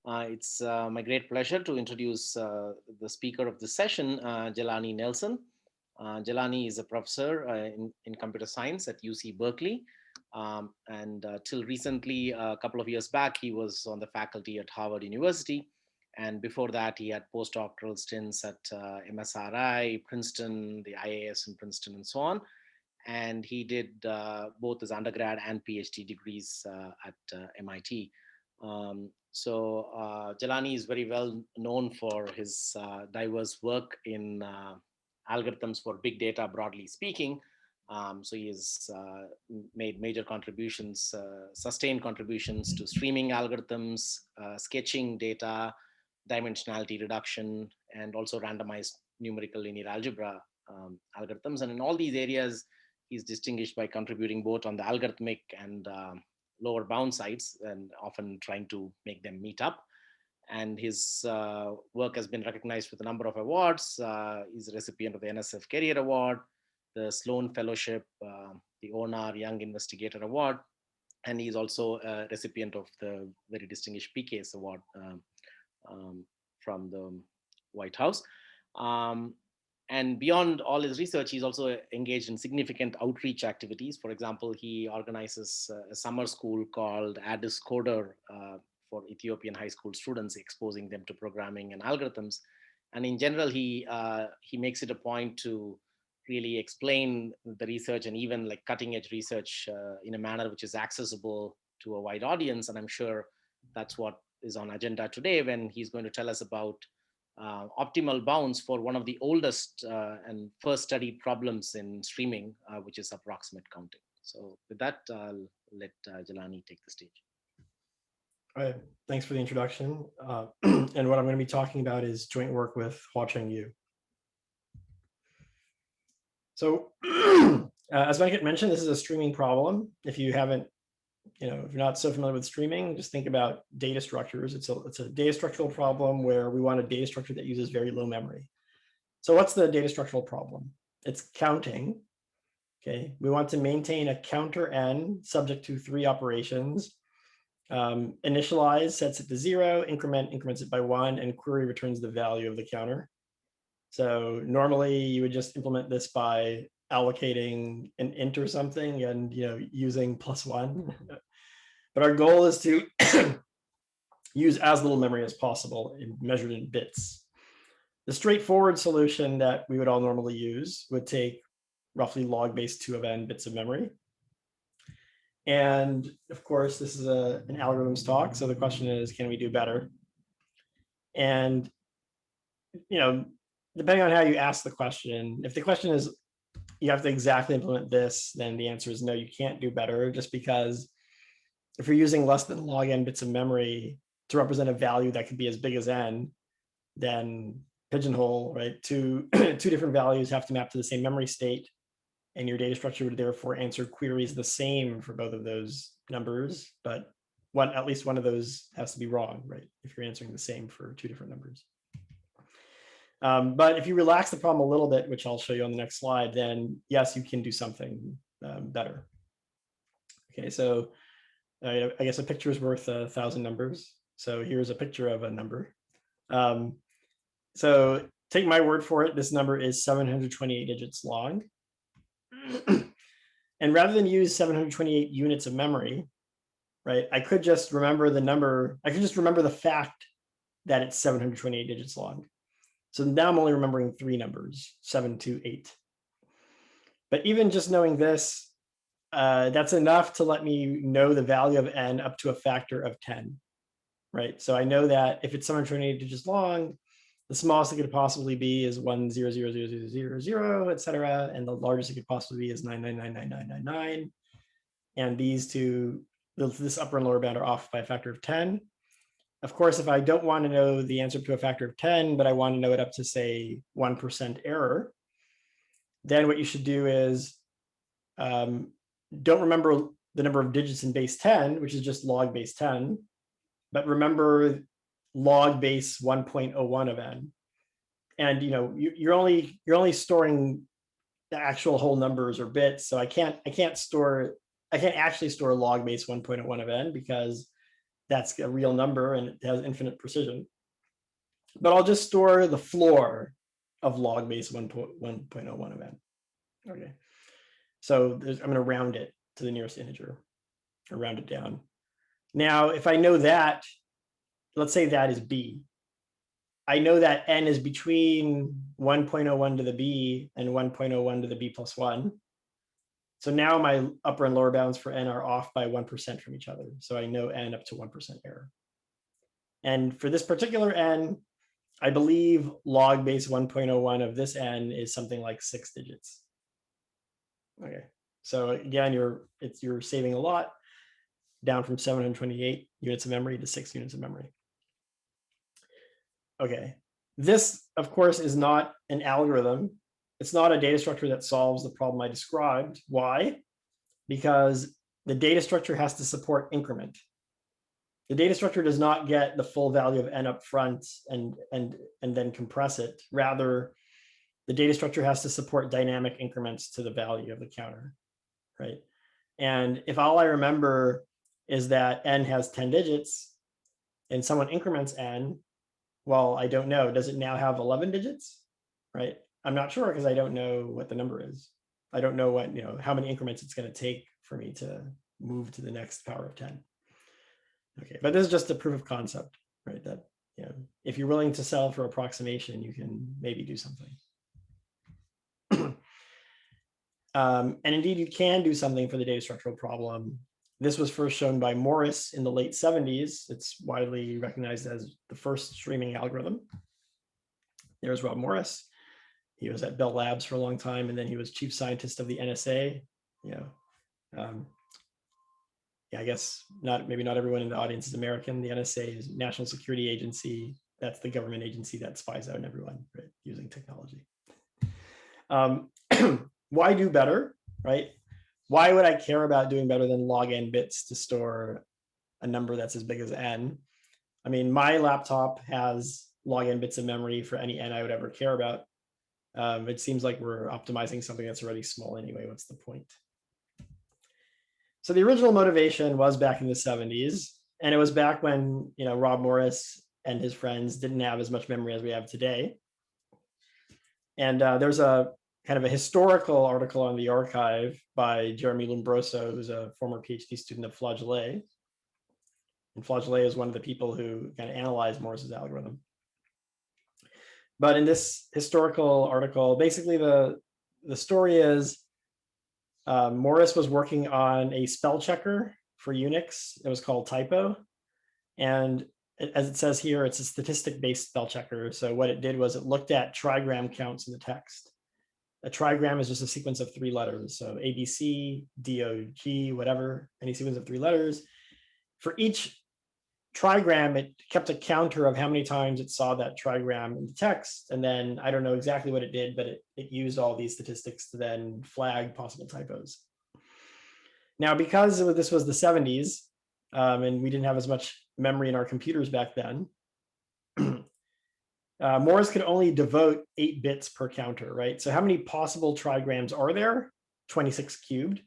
It's my great pleasure to introduce the speaker of this session, Jalani Nelson. Jelani is a professor in computer science at UC Berkeley. And till recently, a couple of years back, he was on the faculty at Harvard University. And before that, he had postdoctoral stints at MSRI, Princeton, the IAS in Princeton, and so on. And he did both his undergrad and PhD degrees at MIT. Jelani is very well known for his diverse work in algorithms for big data, broadly speaking. So he has made major contributions, sustained contributions to streaming algorithms, sketching data, dimensionality reduction, and also randomized numerical linear algebra algorithms. And in all these areas, he's distinguished by contributing both on the algorithmic and lower bound sides, and often trying to make them meet up. And his work has been recognized with a number of awards. He's a recipient of the NSF Career Award, the Sloan Fellowship, the ONAR Young Investigator Award, and he's also a recipient of the very distinguished PKS Award from the White House. And beyond all his research, he's also engaged in significant outreach activities. For example, he organizes a summer school called Addis Coder for Ethiopian high school students, exposing them to programming and algorithms. And in general, he makes it a point to really explain the research, and even like cutting edge research in a manner which is accessible to a wide audience. And I'm sure that's what is on agenda today, when he's going to tell us about optimal bounds for one of the oldest and first studied problems in streaming, which is approximate counting. So with that, I'll let Jelani take the stage. All right, thanks for the introduction. And what I'm going to be talking about is joint work with Huacheng Yu. So as Venkat mentioned, this is a streaming problem. If you haven't, if you're not so familiar with streaming, just think about data structures. It's a data structural problem where we want a data structure that uses very low memory. So what's the data structural problem? It's counting. Okay, we want to maintain a counter n subject to 3 operations. Initialize sets it to 0, increment increments it by 1, and query returns the value of the counter. So normally you would just implement this by allocating an int or something and using +1. But our goal is to use as little memory as possible measured in bits. The straightforward solution that we would all normally use would take roughly log base 2 of n bits of memory. And of course, this is an algorithms talk. So the question is, can we do better? And, depending on how you ask the question, if the question is, you have to exactly implement this, then the answer is no, you can't do better, just because if you're using less than log n bits of memory to represent a value that could be as big as n, then pigeonhole, right? Two different values have to map to the same memory state, and your data structure would therefore answer queries the same for both of those numbers, but at least one of those has to be wrong, right? If you're answering the same for 2 different numbers. But if you relax the problem a little bit, which I'll show you on the next slide, then yes, you can do something better. Okay, so I guess a picture is worth 1,000 numbers. So here's a picture of a number. So take my word for it, this number is 728 digits long. And rather than use 728 units of memory, right, I could just remember the number, I could just remember the fact that it's 728 digits long. So now I'm only remembering 3 numbers, 7, 2, 8. But even just knowing this, that's enough to let me know the value of n up to a factor of 10, right? So I know that if it's 728 digits long, the smallest it could possibly be is 1000000, etc. And the largest it could possibly be is 9999999. And these two, this upper and lower bound, are off by a factor of 10. Of course, if I don't want to know the answer to a factor of 10, but I want to know it up to, say, 1% error, then what you should do is don't remember the number of digits in base 10, which is just log base 10, but remember log base 1.01 of n. And you're only storing the actual whole numbers or bits, so I can't actually store log base 1.01 of n, because that's a real number and it has infinite precision. But I'll just store the floor of log base 1.01 of n. Okay, so I'm going to round it to the nearest integer, or round it down. Now, if I know that, let's say that is b. I know that n is between 1.01 to the b and 1.01 to the b plus 1. So now my upper and lower bounds for n are off by 1% from each other. So I know n up to 1% error. And for this particular n, I believe log base 1.01 of this n is something like 6 digits. Okay, so again, you're saving a lot, down from 728 units of memory to 6 units of memory. Okay, this, of course, is not an algorithm. It's not a data structure that solves the problem I described. Why? Because the data structure has to support increment. The data structure does not get the full value of n up front and then compress it. Rather, the data structure has to support dynamic increments to the value of the counter, right? And if all I remember is that n has 10 digits and someone increments n, well, I don't know. Does it now have 11 digits, right? I'm not sure because I don't know what the number is. I don't know what, how many increments it's going to take for me to move to the next power of 10. Okay, but this is just a proof of concept, right? That, if you're willing to sell for approximation, you can maybe do something. And indeed, you can do something for the data structural problem. This was first shown by Morris in the late 70s. It's widely recognized as the first streaming algorithm. There's Rob Morris. He was at Bell Labs for a long time, and then he was chief scientist of the NSA. I guess maybe not everyone in the audience is American. The NSA is National Security Agency. That's the government agency that spies out on everyone, right, using technology. Why do better, right? Why would I care about doing better than log n bits to store a number that's as big as n? I mean, my laptop has log n bits of memory for any n I would ever care about. It seems like we're optimizing something that's already small anyway. What's the point? So the original motivation was back in the 70s, and it was back when Rob Morris and his friends didn't have as much memory as we have today. And there's a kind of a historical article on the archive by Jeremy Lombroso, who's a former PhD student of Flageolet. And Flageolet is one of the people who kind of analyzed Morris's algorithm. But in this historical article, basically the story is Morris was working on a spell checker for Unix. It was called Typo. And as it says here, it's a statistic-based spell checker. So what it did was it looked at trigram counts in the text. A trigram is just a sequence of 3 letters. So ABC, DOG, whatever, any sequence of 3 letters. For each trigram, it kept a counter of how many times it saw that trigram in the text. And then I don't know exactly what it did, but it used all these statistics to then flag possible typos. Now, because this was the 70s, and we didn't have as much memory in our computers back then, Morris could only devote 8 bits per counter, right? So how many possible trigrams are there? 26 cubed.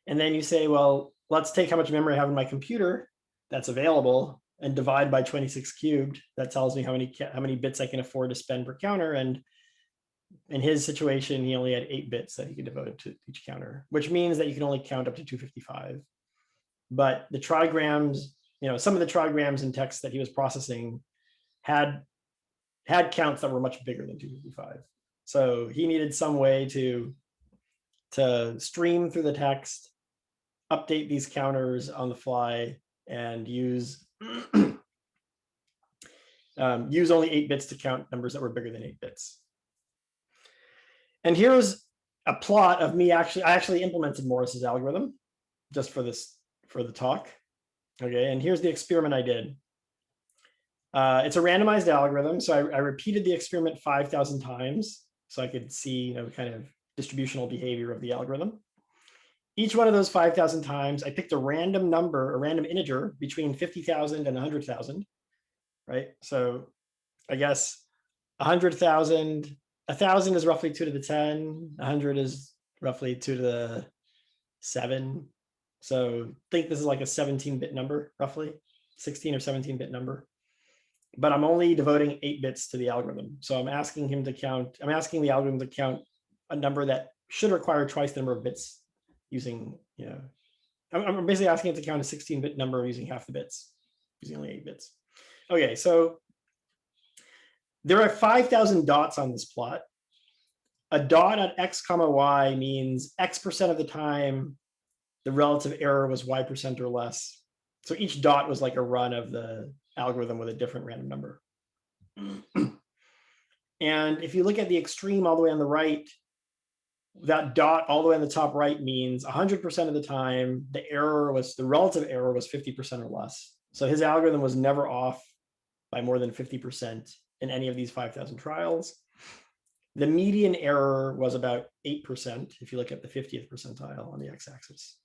And then you say, well, let's take how much memory I have in my computer that's available and divide by 26 cubed. That tells me how many bits I can afford to spend per counter. And in his situation, he only had 8 bits that he could devote to each counter, which means that you can only count up to 255. But the trigrams, some of the trigrams in text that he was processing had counts that were much bigger than 255. So he needed some way to stream through the text, update these counters on the fly, and use only 8 bits to count numbers that were bigger than 8 bits. And here's a plot of me I actually implemented Morris's algorithm just for the talk. Okay, and here's the experiment I did. It's a randomized algorithm, so I repeated the experiment 5,000 times so I could see kind of distributional behavior of the algorithm. Each one of those 5,000 times, I picked a random number, a random integer between 50,000 and 100,000, right? So I guess 100,000, 1,000 is roughly 2 to the 10, 100 is roughly 2 to the 7, So think this is like a 17-bit number, roughly 16 or 17-bit number. But I'm only devoting 8 bits to the algorithm. So I'm asking the algorithm to count a number that should require twice the number of bits using, I'm basically asking it to count a 16-bit number using half the bits, using only 8 bits. Okay, so there are 5,000 dots on this plot. A dot at x comma y means x% of the time the relative error was y% or less. So each dot was like a run of the algorithm with a different random number. And if you look at the extreme all the way on the right, that dot all the way on the top right means 100% of the time the relative error was 50% or less. So his algorithm was never off by more than 50% in any of these 5,000 trials. The median error was about 8% if you look at the 50th percentile on the x-axis.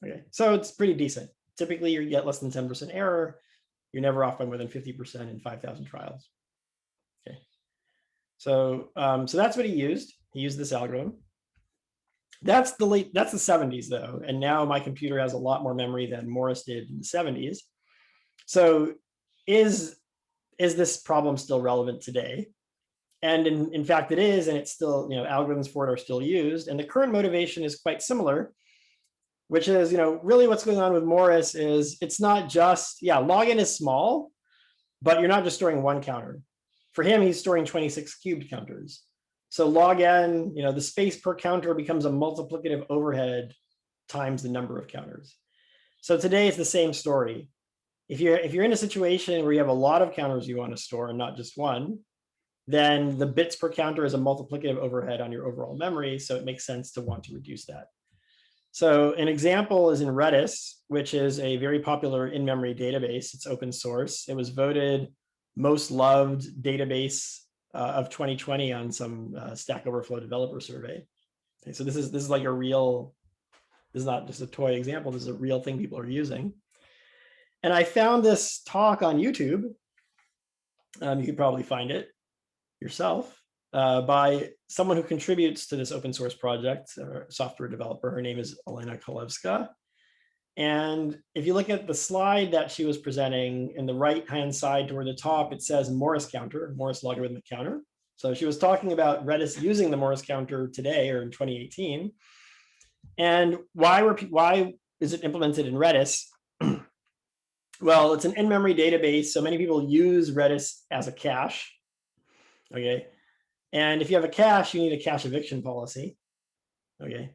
Okay, so it's pretty decent. Typically, you get less than 10% error. You're never off by more than 50% in 5,000 trials. Okay, so that's what he used. He used this algorithm. That's the 70s though, and now my computer has a lot more memory than Morris did in the 70s. So is this problem still relevant today? And in fact, it is, and it's still, algorithms for it are still used. And the current motivation is quite similar, which is, really what's going on with Morris is it's not just, log n is small, but you're not just storing one counter. For him, he's storing 26 cubed counters. So log n, the space per counter becomes a multiplicative overhead times the number of counters. So today it's the same story. If you're in a situation where you have a lot of counters you want to store and not just one, then the bits per counter is a multiplicative overhead on your overall memory. So it makes sense to want to reduce that. So an example is in Redis, which is a very popular in-memory database. It's open source. It was voted most loved database of 2020 on some Stack Overflow developer survey. Okay, so this is like a real, this is not just a toy example, this is a real thing people are using. And I found this talk on YouTube. You could probably find it yourself by someone who contributes to this open source project, software developer. Her name is Elena Kolevska. And if you look at the slide that she was presenting in the right-hand side toward the top, it says Morris counter, Morris logarithmic counter. So she was talking about Redis using the Morris counter today or in 2018. And why is it implemented in Redis? Well, it's an in-memory database, so many people use Redis as a cache. Okay, and if you have a cache, you need a cache eviction policy. Okay,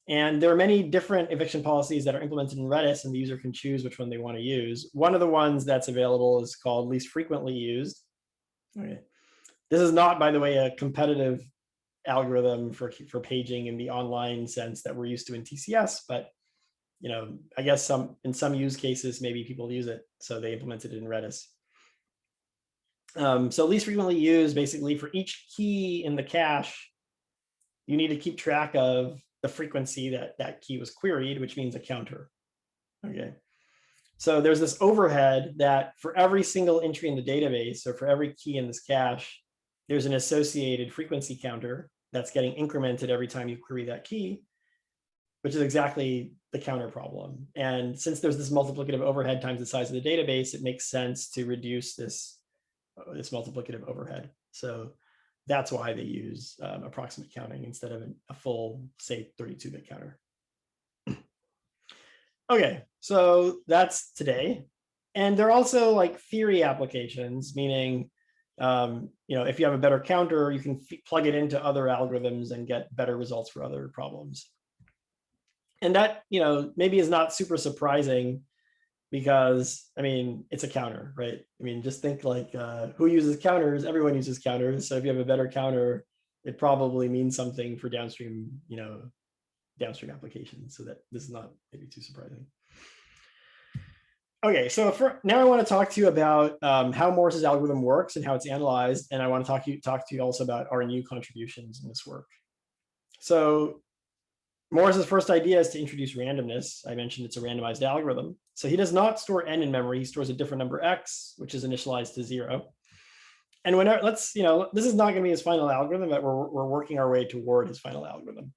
and there are many different eviction policies that are implemented in Redis, and the user can choose which one they want to use. One of the ones that's available is called least frequently used. Okay, this is not, by the way, a competitive algorithm for paging in the online sense that we're used to in TCS, but I guess in some use cases, maybe people use it, so they implemented it in Redis. So least frequently used, basically for each key in the cache, you need to keep track of the frequency that key was queried, which means a counter. Okay. So there's this overhead that for every single entry in the database, or for every key in this cache, there's an associated frequency counter that's getting incremented every time you query that key, which is exactly the counter problem. And since there's this multiplicative overhead times the size of the database, it makes sense to reduce this multiplicative overhead. So that's why they use approximate counting instead of a full, say, 32-bit counter. Okay, so that's today. And there are also like theory applications, meaning, if you have a better counter, you can plug it into other algorithms and get better results for other problems. And that, maybe is not super surprising because, it's a counter, right? Just think like who uses counters? Everyone uses counters. So if you have a better counter, it probably means something for downstream, downstream applications. So that this is not maybe too surprising. Okay, so now I want to talk to you about how Morris's algorithm works and how it's analyzed. And I want to talk to you also about our new contributions in this work. So Morris's first idea is to introduce randomness. I mentioned it's a randomized algorithm. So he does not store n in memory. He stores a different number x, which is initialized to 0. And whenever, this is not going to be his final algorithm, but we're working our way toward his final algorithm.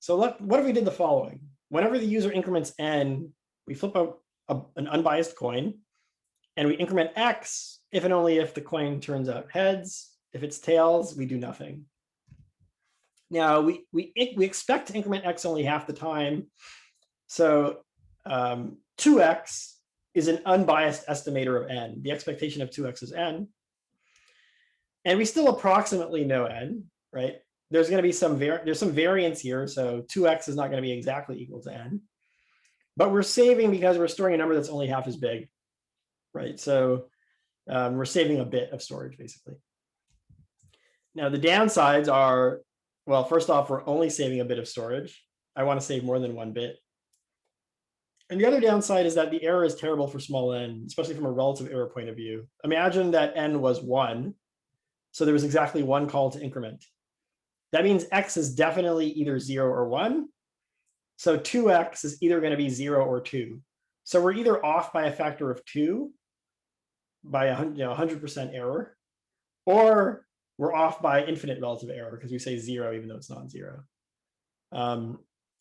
So what if we did the following? whenever the user increments n, we flip an unbiased coin, and we increment x if and only if the coin turns out heads. If it's tails, we do nothing. Now, we expect to increment x only half the time. So 2x is an unbiased estimator of n. The expectation of 2x is n. And we still approximately know n, right? There's going to be some variance here. So 2x is not going to be exactly equal to n. But we're saving because we're storing a number that's only half as big, right? So we're saving a bit of storage, basically. Now, the downsides are, well, first off, we're only saving a bit of storage. I want to save more than 1 bit. And the other downside is that the error is terrible for small n, especially from a relative error point of view. Imagine that n was 1. So there was exactly 1 call to increment. That means x is definitely either 0 or 1. So 2x is either going to be 0 or 2. So we're either off by a factor of 2 by 100% error, or we're off by infinite relative error because we say 0 even though it's non-zero.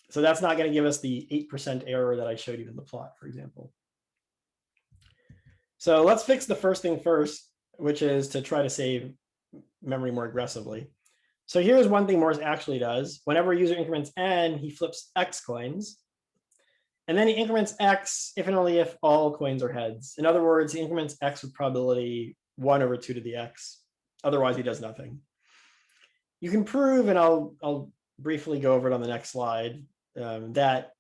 So that's not going to give us the 8% error that I showed you in the plot, for example. So let's fix the first thing first, which is to try to save memory more aggressively. So here's one thing Morse actually does. Whenever a user increments n, he flips x coins. And then he increments x if and only if all coins are heads. In other words, he increments x with probability 1 over 2 to the x. Otherwise, he does nothing. You can prove, and I'll briefly go over it on the next slide, that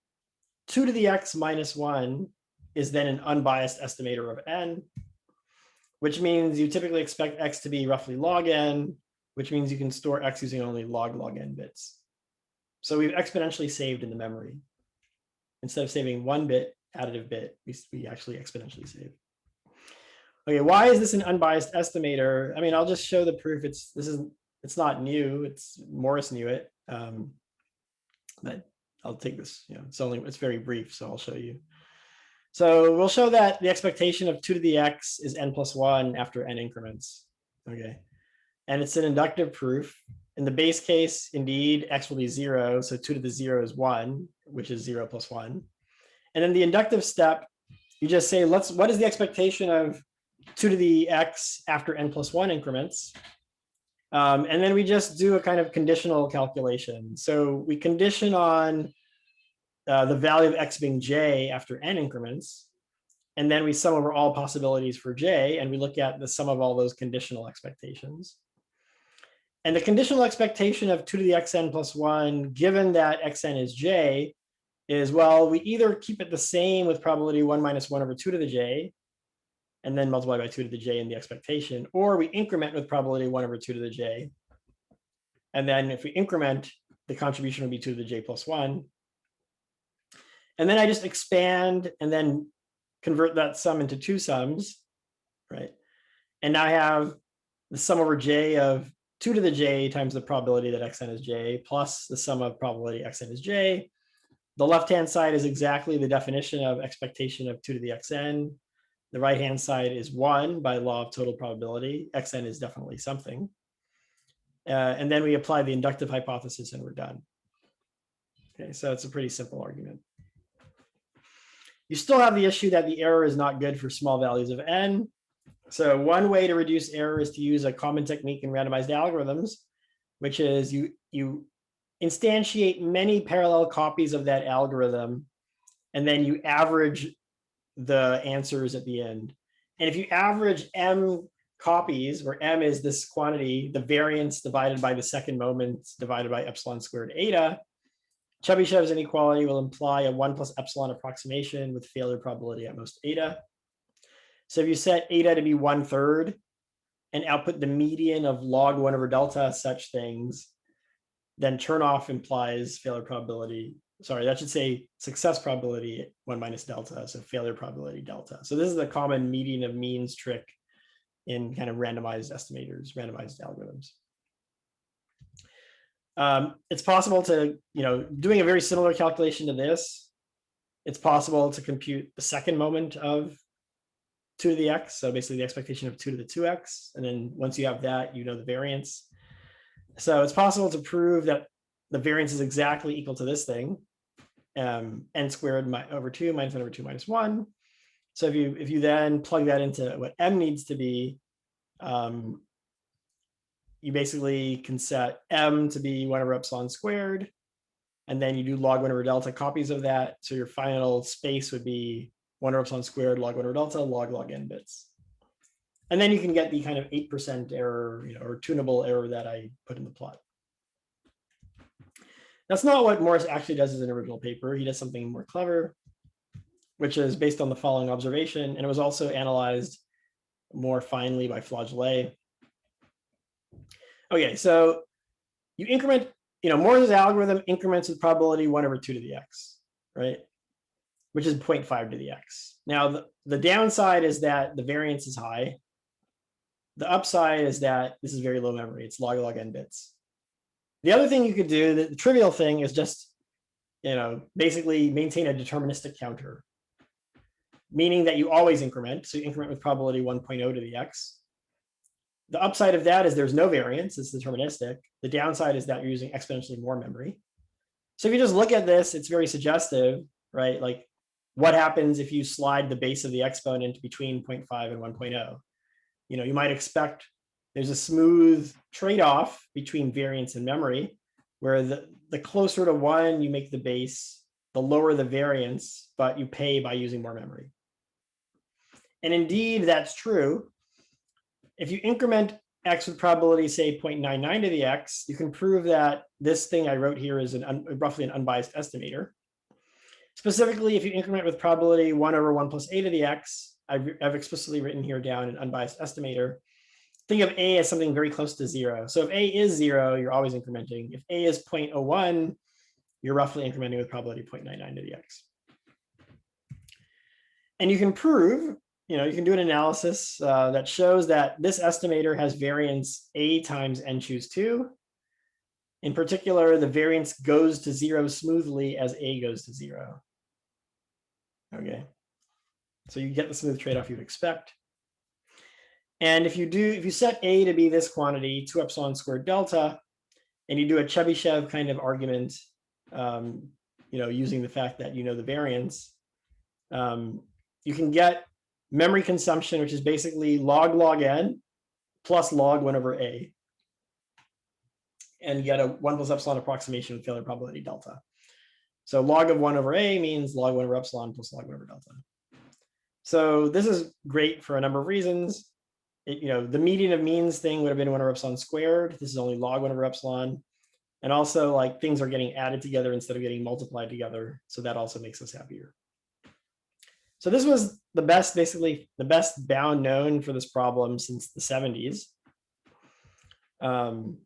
2 to the x minus 1 is then an unbiased estimator of n, which means you typically expect x to be roughly log n, which means you can store x using only log n bits. So we've exponentially saved in the memory. Instead of saving 1 bit, additive bit, we actually exponentially save. Okay, why is this an unbiased estimator? I mean, I'll just show the proof. It's not new. Morse knew it, but I'll take this. It's very brief, so I'll show you. So we'll show that the expectation of 2 to the x is n plus 1 after n increments. Okay, and it's an inductive proof. In the base case, indeed, x will be 0, so 2 to the 0 is 1, which is 0 plus 1. And then the inductive step, you just say, what is the expectation of 2 to the x after n plus 1 increments? And then we just do a kind of conditional calculation. So we condition on the value of x being j after n increments. And then we sum over all possibilities for j, and we look at the sum of all those conditional expectations. And the conditional expectation of 2 to the xn plus 1, given that xn is j, is, well, we either keep it the same with probability 1 minus 1 over 2 to the j, and then multiply by 2 to the j in the expectation, or we increment with probability 1 over 2 to the j. And then if we increment, the contribution would be 2 to the j plus 1. And then I just expand and then convert that sum into 2 sums, right? And now I have the sum over j of 2 to the j times the probability that xn is j plus the sum of probability xn is j. The left-hand side is exactly the definition of expectation of 2 to the xn. The right-hand side is 1 by law of total probability. Xn is definitely something. And then we apply the inductive hypothesis and we're done. Okay, so it's a pretty simple argument. You still have the issue that the error is not good for small values of n. So one way to reduce error is to use a common technique in randomized algorithms, which is you instantiate many parallel copies of that algorithm, and then you average the answers at the end. And if you average m copies, where m is this quantity, the variance divided by the second moment divided by epsilon squared eta, Chebyshev's inequality will imply a 1 plus epsilon approximation with failure probability at most eta. So if you set eta to be 1/3 and output the median of log 1 over delta such things, then turnoff implies failure probability. Sorry, that should say success probability 1 minus delta, so failure probability delta. So this is the common median of means trick in kind of randomized estimators, randomized algorithms. It's possible to, doing a very similar calculation to this, it's possible to compute the second moment of 2 to the x, so basically the expectation of 2 to the 2x, and then once you have that, you know the variance. So it's possible to prove that the variance is exactly equal to this thing, n squared over 2 minus 1 over 2 minus 1. So if you then plug that into what m needs to be, you basically can set m to be 1 over epsilon squared, and then you do log 1 over delta copies of that. So your final space would be 1 over epsilon squared log 1 over delta log n bits. And then you can get the kind of 8% error, or tunable error that I put in the plot. That's not what Morris actually does as an original paper. He does something more clever, which is based on the following observation, and it was also analyzed more finely by Flageolet. Okay, so you increment, Morse's algorithm increments with probability 1 over 2 to the x, right? Which is 0.5 to the x. Now, the downside is that the variance is high. The upside is that this is very low memory. It's log n bits. The other thing you could do, the trivial thing, is just, basically maintain a deterministic counter, meaning that you always increment. So you increment with probability 1.0 to the x. The upside of that is there's no variance. It's deterministic. The downside is that you're using exponentially more memory. So if you just look at this, it's very suggestive, right? Like, what happens if you slide the base of the exponent between 0.5 and 1.0? You might expect there's a smooth trade-off between variance and memory, where the closer to 1 you make the base, the lower the variance, but you pay by using more memory. And indeed, that's true. If you increment x with probability, say 0.99 to the x, you can prove that this thing I wrote here is roughly an unbiased estimator. Specifically, if you increment with probability 1 over 1 plus a to the x, I've explicitly written here down an unbiased estimator. Think of a as something very close to 0. So if a is 0, you're always incrementing. If a is 0.01, you're roughly incrementing with probability 0.99 to the x. And you can prove, you can do an analysis that shows that this estimator has variance a times n choose 2. In particular, the variance goes to 0 smoothly as a goes to 0. Okay. So you get the smooth trade-off you'd expect. And if you set a to be this quantity, 2 epsilon squared delta, and you do a Chebyshev kind of argument, using the fact that the variance, you can get memory consumption, which is basically log n plus log 1 over a, and get a 1 plus epsilon approximation with failure probability delta. So log of 1 over a means log 1 over epsilon plus log 1 over delta. So this is great for a number of reasons. The median of means thing would have been 1 over epsilon squared. This is only log 1 over epsilon. And also, like, things are getting added together instead of getting multiplied together. So that also makes us happier. So this was basically the best bound known for this problem since the 70s. And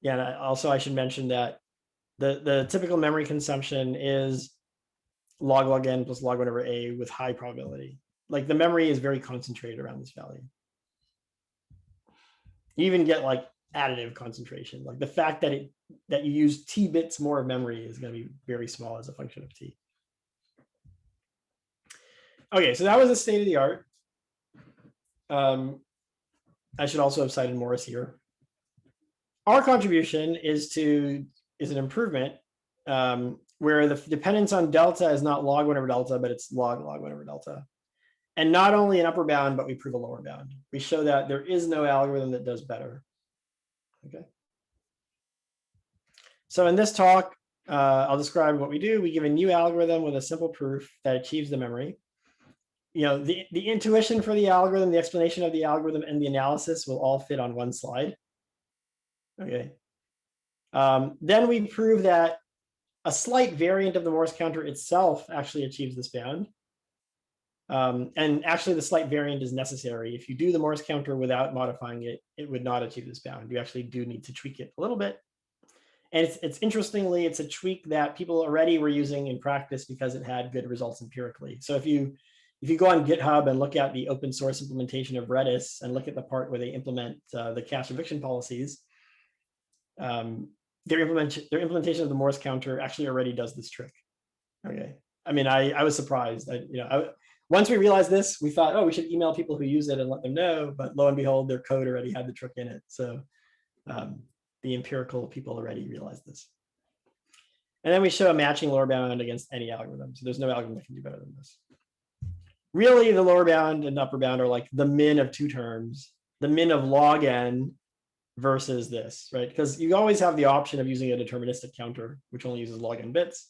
I should mention that the typical memory consumption is log n plus log 1 over a with high probability. Like, the memory is very concentrated around this value. You even get like additive concentration. Like, the fact that you use t bits more of memory is going to be very small as a function of t. Okay, so that was the state of the art. I should also have cited Morris here. Our contribution is an improvement where the dependence on delta is not log 1 over delta, but it's log 1 over delta. And not only an upper bound, but we prove a lower bound. We show that there is no algorithm that does better. Okay. So in this talk, I'll describe what we do. We give a new algorithm with a simple proof that achieves the memory. The intuition for the algorithm, the explanation of the algorithm, and the analysis will all fit on one slide. Okay. Then we prove that a slight variant of the Morse counter itself actually achieves this bound. And actually, the slight variant is necessary. If you do the Morse counter without modifying it, it would not achieve this bound. You actually do need to tweak it a little bit. And it's interestingly, it's a tweak that people already were using in practice because it had good results empirically. So if you go on GitHub and look at the open source implementation of Redis and look at the part where they implement the cache eviction policies, their implementation of the Morse counter actually already does this trick. Okay. I mean, I was surprised. Once we realized this, we thought, oh, we should email people who use it and let them know. But lo and behold, their code already had the trick in it. So the empirical people already realized this. And then we show a matching lower bound against any algorithm. So there's no algorithm that can do better than this. Really, the lower bound and upper bound are like the min of two terms, the min of log n versus this, right? Because you always have the option of using a deterministic counter, which only uses log n bits.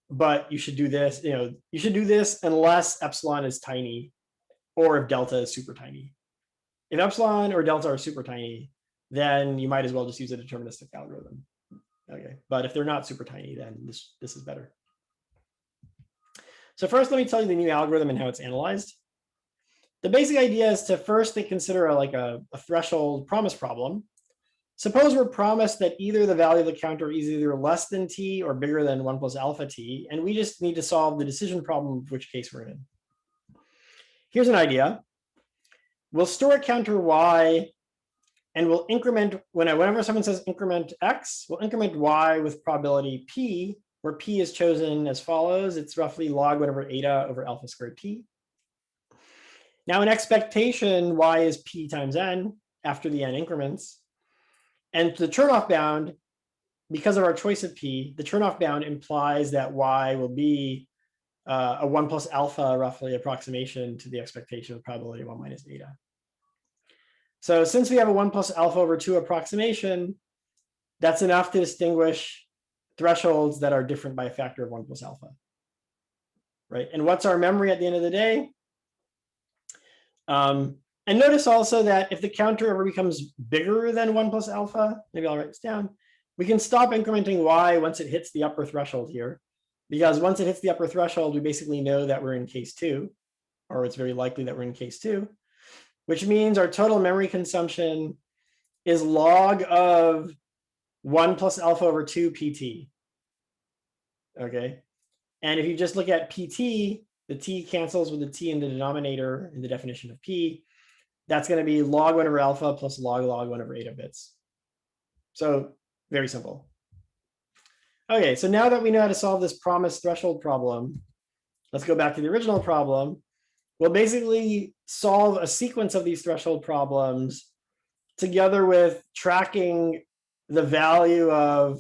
But you should do this, you should do this unless epsilon is tiny or if delta is super tiny. If epsilon or delta are super tiny, then you might as well just use a deterministic algorithm. Okay, but if they're not super tiny, then this is better. So first, let me tell you the new algorithm and how it's analyzed. The basic idea is to first consider a threshold promise problem. Suppose we're promised that either the value of the counter is either less than t or bigger than 1 plus alpha t, and we just need to solve the decision problem of which case we're in. Here's an idea. We'll store a counter y, and we'll increment, whenever someone says increment x, we'll increment y with probability p, where p is chosen as follows. It's roughly log 1 over eta over alpha squared t. Now in expectation, y is p times n after the n increments. And the turnoff bound, because of our choice of p, the turnoff bound implies that y will be a 1 plus alpha, roughly, approximation to the expectation of probability 1 minus eta. So since we have a 1 plus alpha over 2 approximation, that's enough to distinguish thresholds that are different by a factor of 1 plus alpha, right? And what's our memory at the end of the day? And notice also that if the counter ever becomes bigger than 1 plus alpha, maybe I'll write this down, we can stop incrementing y once it hits the upper threshold here, because once it hits the upper threshold, we basically know that we're in case 2, or it's very likely that we're in case 2, which means our total memory consumption is log of 1 plus alpha over 2 pt. Okay. And if you just look at pt, the t cancels with the t in the denominator in the definition of p. That's going to be log 1 over alpha plus log 1 over eta bits. So very simple. Okay, so now that we know how to solve this promised threshold problem, let's go back to the original problem. We'll basically solve a sequence of these threshold problems together with tracking the value of,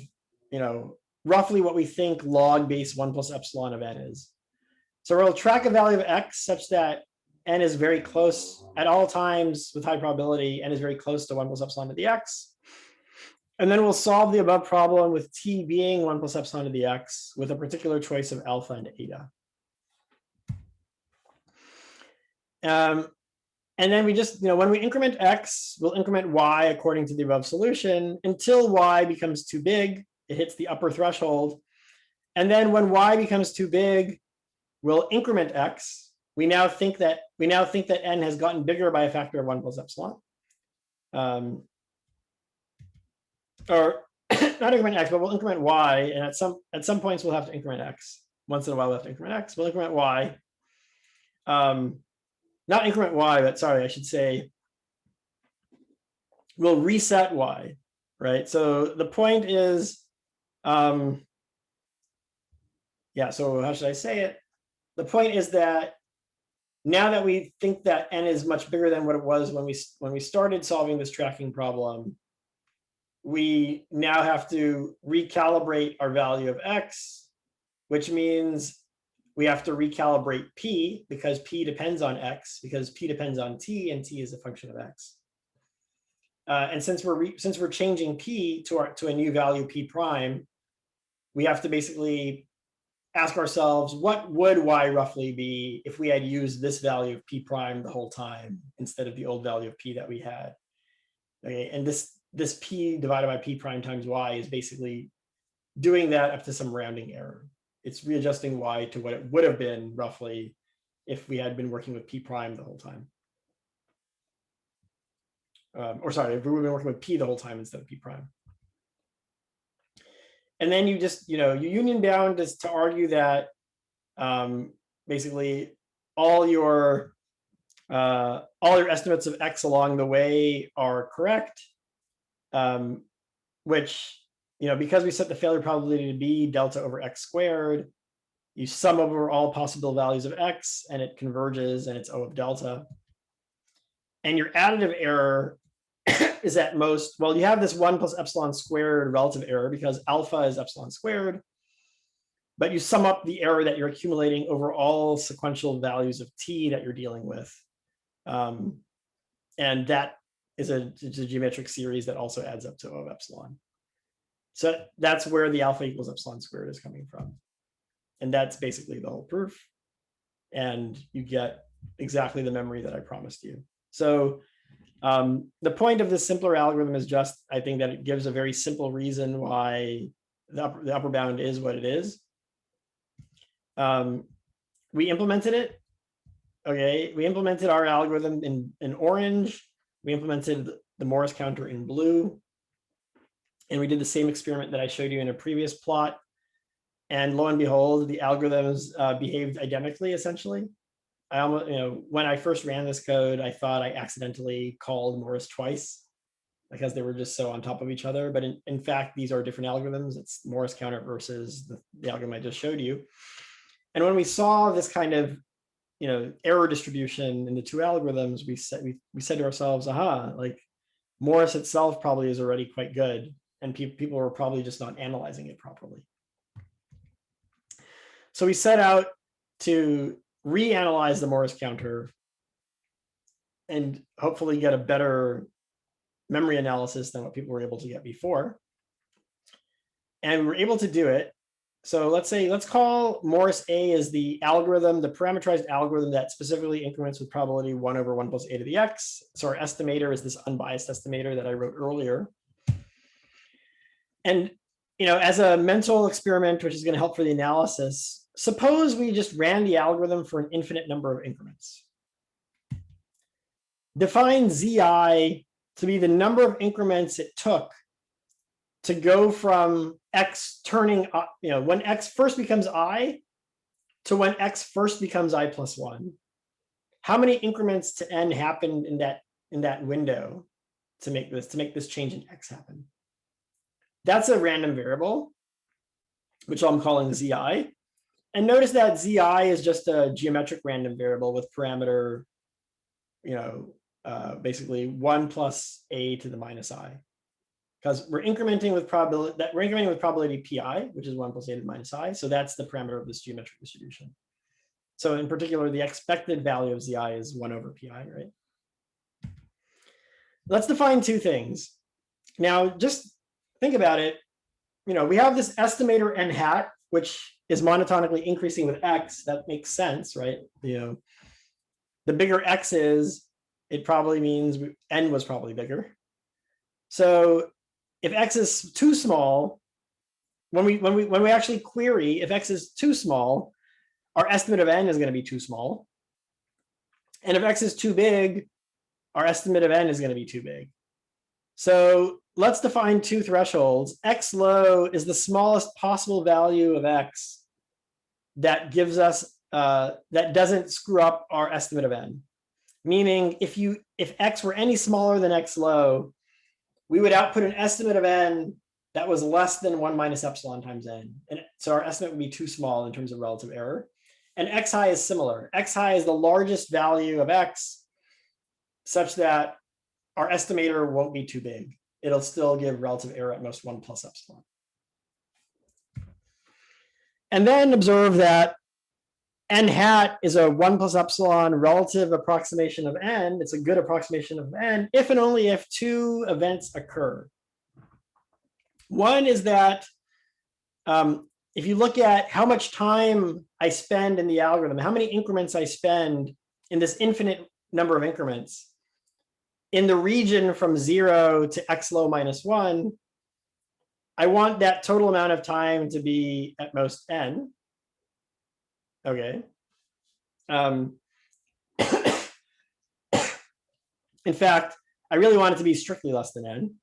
roughly what we think log base 1 plus epsilon of n is. So we'll track a value of x such that n is very close at all times with high probability, n is very close to 1 plus epsilon to the x. And then we'll solve the above problem with t being 1 plus epsilon to the x with a particular choice of alpha and eta. And then we just, when we increment x, we'll increment y according to the above solution until y becomes too big, it hits the upper threshold. And then when y becomes too big, we'll increment x. We now think that n has gotten bigger by a factor of 1 plus epsilon. Or not increment x, but we'll increment y, and at some points we'll have to increment x. Once in a while we'll have to increment x. We'll increment y. Not increment y, but sorry, I should say we'll reset y, right? So the point is, so how should I say it? The point is that now that we think that n is much bigger than what it was when we started solving this tracking problem, we now have to recalibrate our value of x, which means we have to recalibrate p because p depends on x, because p depends on t, and t is a function of x. And since we're changing p to a new value p prime, we have to basically ask ourselves, what would y roughly be if we had used this value of p prime the whole time instead of the old value of p that we had? Okay, and this p divided by p prime times y is basically doing that up to some rounding error. It's readjusting y to what it would have been roughly if we had been working with p prime the whole time. Or sorry, if we would have been working with p the whole time instead of p prime. And then you just, you union bound is to argue that basically all your estimates of x along the way are correct, which, because we set the failure probability to be delta over x squared, you sum over all possible values of x and it converges and it's O of delta. And your additive error is at most, well, you have this 1 plus epsilon squared relative error because alpha is epsilon squared, but you sum up the error that you're accumulating over all sequential values of t that you're dealing with. And that is a geometric series that also adds up to O of epsilon. So that's where the alpha equals epsilon squared is coming from. And that's basically the whole proof. And you get exactly the memory that I promised you. So the point of this simpler algorithm is just, I think that it gives a very simple reason why the upper bound is what it is. We implemented it. Okay, we implemented our algorithm in orange. We implemented the Morris counter in blue. And we did the same experiment that I showed you in a previous plot. And lo and behold, the algorithms behaved identically, essentially. I almost, when I first ran this code, I thought I accidentally called Morris twice because they were just so on top of each other. But in fact, these are different algorithms. It's Morris counter versus the algorithm I just showed you. And when we saw this kind of error distribution in the two algorithms, we said to ourselves, aha, like Morris itself probably is already quite good. And people were probably just not analyzing it properly. So we set out to reanalyze the Morris counter and hopefully get a better memory analysis than what people were able to get before. And we were able to do it. So let's call Morris A as the algorithm, the parameterized algorithm that specifically increments with probability 1 over 1 plus a to the x. So our estimator is this unbiased estimator that I wrote earlier. And as a mental experiment, which is going to help for the analysis, suppose we just ran the algorithm for an infinite number of increments. Define Zi to be the number of increments it took to go from x turning, when x first becomes I to when x first becomes I plus 1. How many increments to n happened in that window to make this change in x happen? That's a random variable, which I'm calling Zi. And notice that Zi is just a geometric random variable with parameter, basically 1 plus a to the minus I. Because we're incrementing with probability pi, which is 1 plus a to the minus I. So that's the parameter of this geometric distribution. So in particular, the expected value of Zi is 1 over pi, right? Let's define two things. Now, just think about it. We have this estimator n hat, which is monotonically increasing with x. That makes sense, right? The bigger x is, it probably means n was probably bigger. So if x is too small, when we actually query, if x is too small, our estimate of n is going to be too small. And if x is too big, our estimate of n is going to be too big. So let's define two thresholds. X low is the smallest possible value of x that gives us, that doesn't screw up our estimate of n. Meaning if x were any smaller than x low, we would output an estimate of n that was less than 1 minus epsilon times n. And so our estimate would be too small in terms of relative error. And x high is similar. X high is the largest value of x such that our estimator won't be too big. It'll still give relative error at most 1 plus epsilon. And then observe that n hat is a 1 plus epsilon relative approximation of n. It's a good approximation of n if and only if two events occur. One is that if you look at how much time I spend in the algorithm, how many increments I spend in this infinite number of increments, in the region from 0 to x low minus 1, I want that total amount of time to be at most n. Okay. In fact, I really want it to be strictly less than n.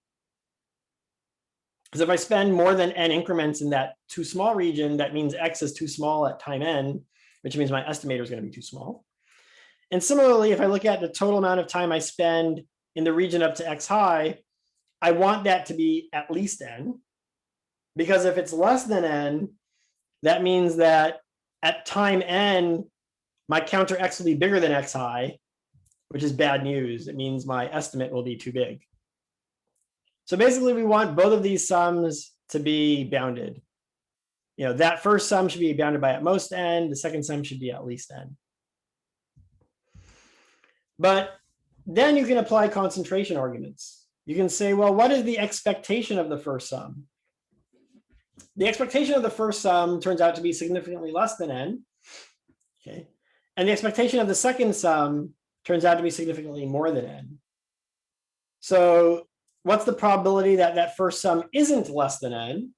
Because if I spend more than n increments in that too small region, that means x is too small at time n, which means my estimator is going to be too small. And similarly, if I look at the total amount of time I spend in the region up to x high, I want that to be at least n. Because if it's less than n, that means that at time n, my counter x will be bigger than x high, which is bad news. It means my estimate will be too big. So basically, we want both of these sums to be bounded. That first sum should be bounded by at most n. The second sum should be at least n. But then you can apply concentration arguments. You can say, well, what is the expectation of the first sum? The expectation of the first sum turns out to be significantly less than n. Okay. And the expectation of the second sum turns out to be significantly more than n. So what's the probability that that first sum isn't less than n?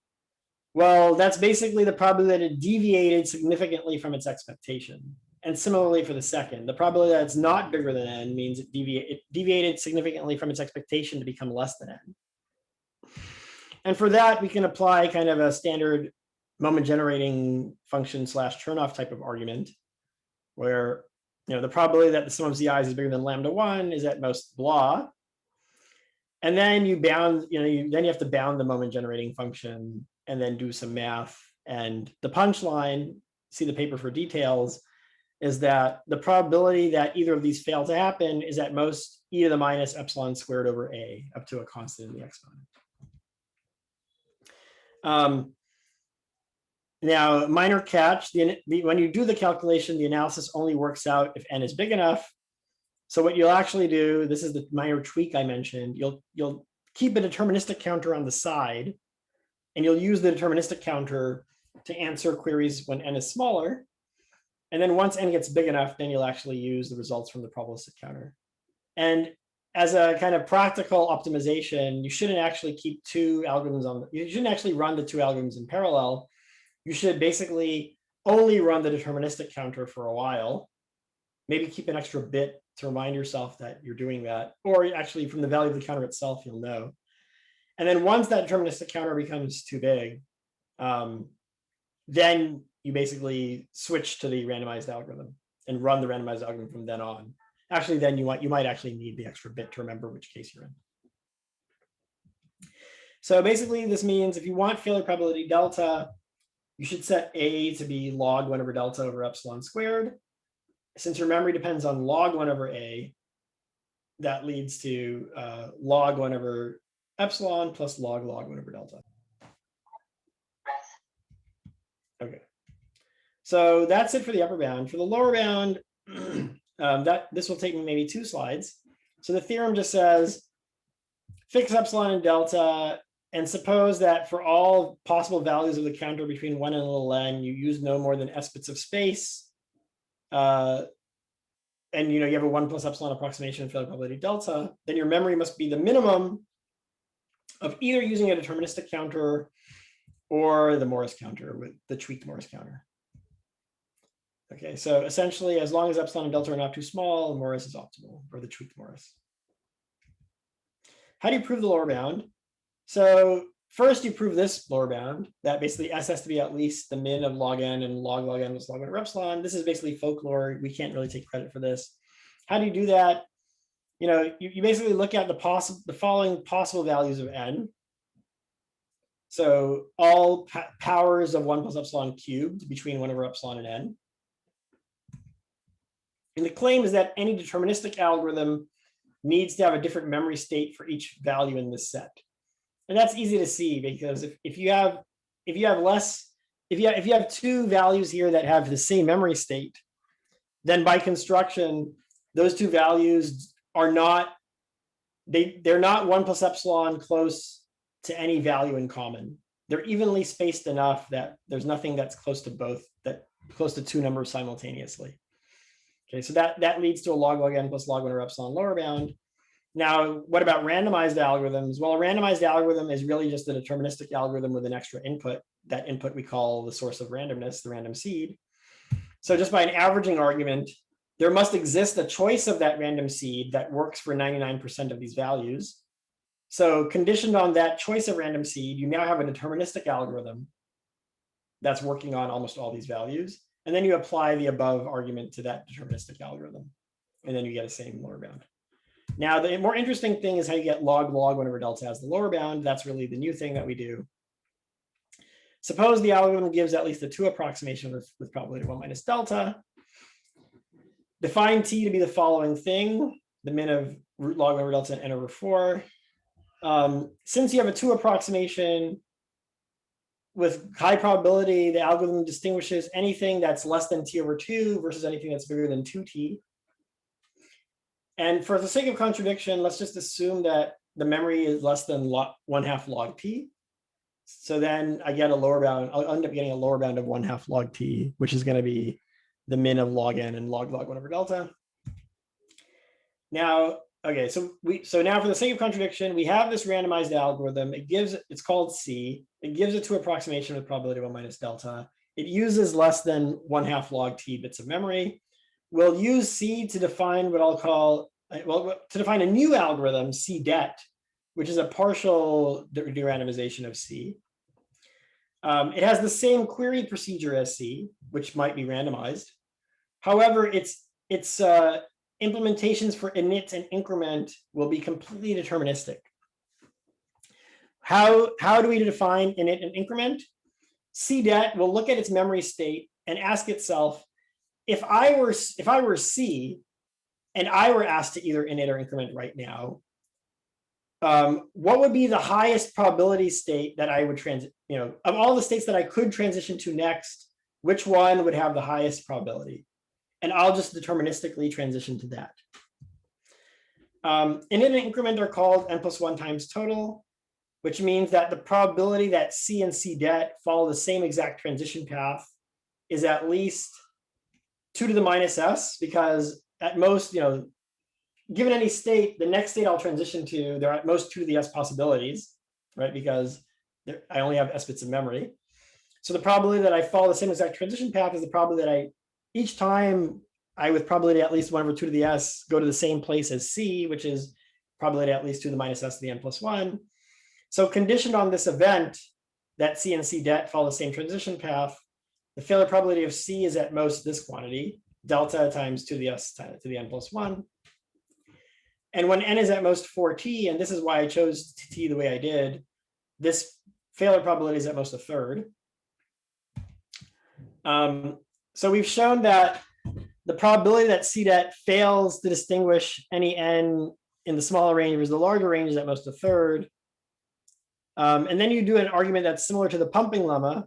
Well, that's basically the probability that it deviated significantly from its expectation. And similarly for the second, the probability that it's not bigger than n means it deviated significantly from its expectation to become less than n. And for that, we can apply kind of a standard moment generating function / Chernoff type of argument, where the probability that the sum of zi's is bigger than lambda1 is at most blah. And then you bound, then you have to bound the moment generating function and then do some math. And the punchline, see the paper for details, is that the probability that either of these fail to happen is at most e to the minus epsilon squared over a, up to a constant in the exponent. Now, minor catch, when you do the calculation, the analysis only works out if n is big enough. So what you'll actually do, this is the minor tweak I mentioned, you'll keep a deterministic counter on the side, and you'll use the deterministic counter to answer queries when n is smaller. And then once n gets big enough, then you'll actually use the results from the probabilistic counter. And as a kind of practical optimization, you shouldn't actually keep two algorithms you shouldn't actually run the two algorithms in parallel. You should basically only run the deterministic counter for a while, maybe keep an extra bit to remind yourself that you're doing that, or actually from the value of the counter itself, you'll know. And then once that deterministic counter becomes too big, then you basically switch to the randomized algorithm and run the randomized algorithm from then on. Actually, then you might actually need the extra bit to remember which case you're in. So basically, this means if you want failure probability delta, you should set a to be log 1 over delta over epsilon squared. Since your memory depends on log 1 over a, that leads to log 1 over epsilon plus log 1 over delta. Okay. So that's it for the upper bound. For the lower bound, this will take me maybe 2 slides. So the theorem just says, fix epsilon and delta, and suppose that for all possible values of the counter between 1 and little n, you use no more than s bits of space. And you have a 1 plus epsilon approximation of failure probability delta, then your memory must be the minimum of either using a deterministic counter or the Morris counter with the tweaked Morris counter. Okay, so essentially, as long as epsilon and delta are not too small, Morris is optimal, or the tweaked Morris. How do you prove the lower bound? So first, you prove this lower bound, that basically s has to be at least the min of log n, and log n was log 1 over epsilon. This is basically folklore. We can't really take credit for this. How do you do that? You basically look at the following possible values of n. So all powers of 1 plus epsilon cubed between 1 over epsilon and n. And the claim is that any deterministic algorithm needs to have a different memory state for each value in this set. And that's easy to see, because if you have two values here that have the same memory state, then by construction, those two values are not, they're not 1 plus epsilon close to any value in common. They're evenly spaced enough that there's nothing that's close to both, that close to two numbers simultaneously. Okay, so that leads to a log n plus log 1 over epsilon lower bound. Now, what about randomized algorithms? Well, a randomized algorithm is really just a deterministic algorithm with an extra input. That input we call the source of randomness, the random seed. So just by an averaging argument, there must exist a choice of that random seed that works for 99% of these values. So conditioned on that choice of random seed, you now have a deterministic algorithm that's working on almost all these values. And then you apply the above argument to that deterministic algorithm. And then you get a same lower bound. Now, the more interesting thing is how you get log 1 over delta as the lower bound. That's really the new thing that we do. Suppose the algorithm gives at least a 2 approximation with probability 1 minus delta. Define t to be the following thing, the min of root log 1 over delta and n over 4. since you have a 2 approximation with high probability, the algorithm distinguishes anything that's less than t over 2 versus anything that's bigger than 2t. And for the sake of contradiction, let's just assume that the memory is less than 1/2 log t. So then I get a lower bound. I'll end up getting a lower bound of 1/2 log t, which is going to be the min of log n and log 1 over delta. Now, okay, so now for the sake of contradiction, we have this randomized algorithm. It's called C. It gives it to approximation with probability 1 minus delta. It uses less than 1/2 log t bits of memory. We'll use C to define what I'll call, well, to define a new algorithm, C-det, which is a partial de-randomization of C. It has the same query procedure as C, which might be randomized. However, its implementations for init and increment will be completely deterministic. How do we define init and increment? C-det will look at its memory state and ask itself, if I were C and I were asked to either init or increment right now, what would be the highest probability state that I would of all the states that I could transition to next, which one would have the highest probability? And I'll just deterministically transition to that. Init and increment are called n+1 times total, which means that the probability that C and C-det follow the same exact transition path is at least 2 to the minus s, because at most, given any state, the next state I'll transition to, there are at most 2 to the s possibilities, right? Because I only have s bits of memory. So the probability that I follow the same exact transition path is the probability that each time I, with probability at least 1 over 2 to the s, go to the same place as C, which is probability at least 2 to the minus s to the n+1. So conditioned on this event that C and C-det follow the same transition path, the failure probability of C is at most this quantity, delta times 2 to the s to the n+1. And when n is at most 4t, and this is why I chose t the way I did, this failure probability is at most a third. So we've shown that the probability that C-det fails to distinguish any n in the smaller range versus the larger range is at most a third. And then you do an argument that's similar to the pumping lemma.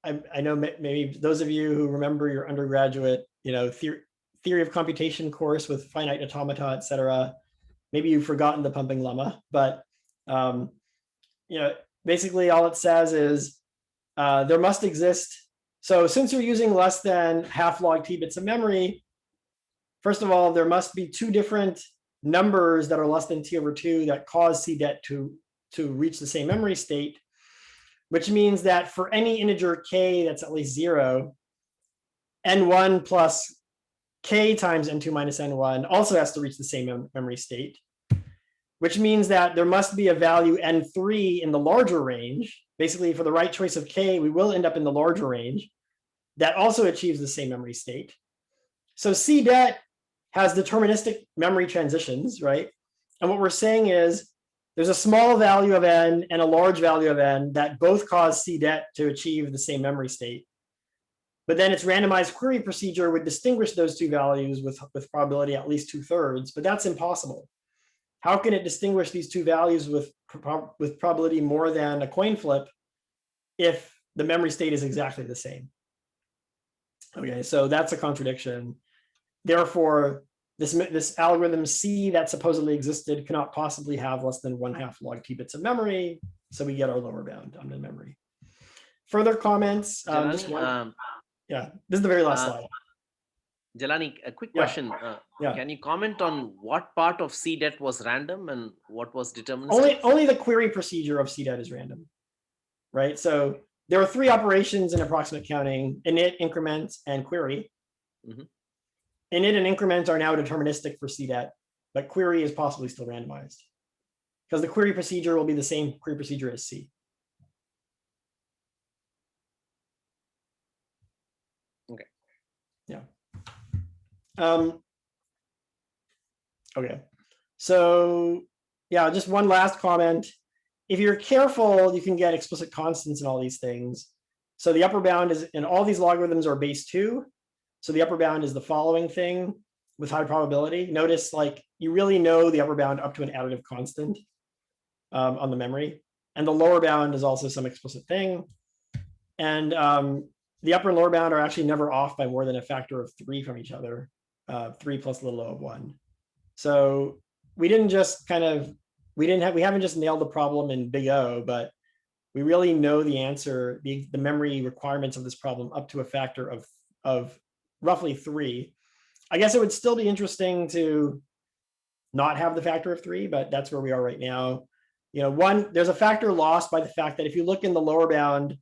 I know maybe those of you who remember your undergraduate, theory of computation course with finite automata, et cetera, maybe you've forgotten the pumping lemma, but basically all it says is there must exist. So since you're using less than 1/2 log t bits of memory, first of all, there must be 2 different numbers that are less than t over 2 that cause C-det to reach the same memory state, which means that for any integer k that's at least 0, n1 plus k times n2 minus n1 also has to reach the same memory state, which means that there must be a value n3 in the larger range. Basically, for the right choice of k, we will end up in the larger range that also achieves the same memory state. So C-det has deterministic memory transitions, right? And what we're saying is there's a small value of n and a large value of n that both cause C-det to achieve the same memory state. But then its randomized query procedure would distinguish those 2 values with probability at least 2/3, but that's impossible. How can it distinguish these 2 values with probability more than a coin flip if the memory state is exactly the same? Okay, so that's a contradiction. Therefore, this algorithm C that supposedly existed cannot possibly have less than 1/2 log t bits of memory, so we get our lower bound on the memory. Further comments? Yeah, this is the very last slide. Jelani, a quick question. Can you comment on what part of C-det was random and what was deterministic? Only the query procedure of C-det is random, right? So there are 3 operations in approximate counting: init, increment, and query. Mm-hmm. Init and increment are now deterministic for C-det, but query is possibly still randomized because the query procedure will be the same query procedure as C. Okay. Yeah. Okay. So yeah, just one last comment. If you're careful, you can get explicit constants in all these things. So the upper bound is, in all these logarithms are base 2. So the upper bound is the following thing with high probability. Notice, like, you really know the upper bound up to an additive constant. on the memory. And the lower bound is also some explicit thing. And the upper and lower bound are actually never off by more than a factor of 3 from each other, 3 plus little o of 1. So we didn't just kind of, we haven't just nailed the problem in big O, but we really know the answer, the memory requirements of this problem up to a factor of roughly 3. I guess it would still be interesting to not have the factor of 3, but that's where we are right now. You know, there's a factor lost by the fact that if you look in the lower bound,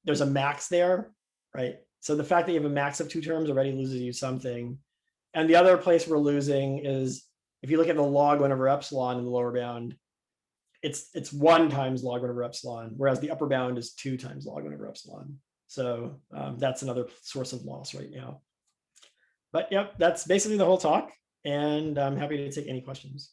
there's a max there, right? So the fact that you have a max of 2 terms already loses you something. And the other place we're losing is if you look at the log 1 over epsilon in the lower bound, it's 1 times log 1 over epsilon, whereas the upper bound is 2 times log 1 over epsilon. So that's another source of loss right now. But yep, that's basically the whole talk. And I'm happy to take any questions.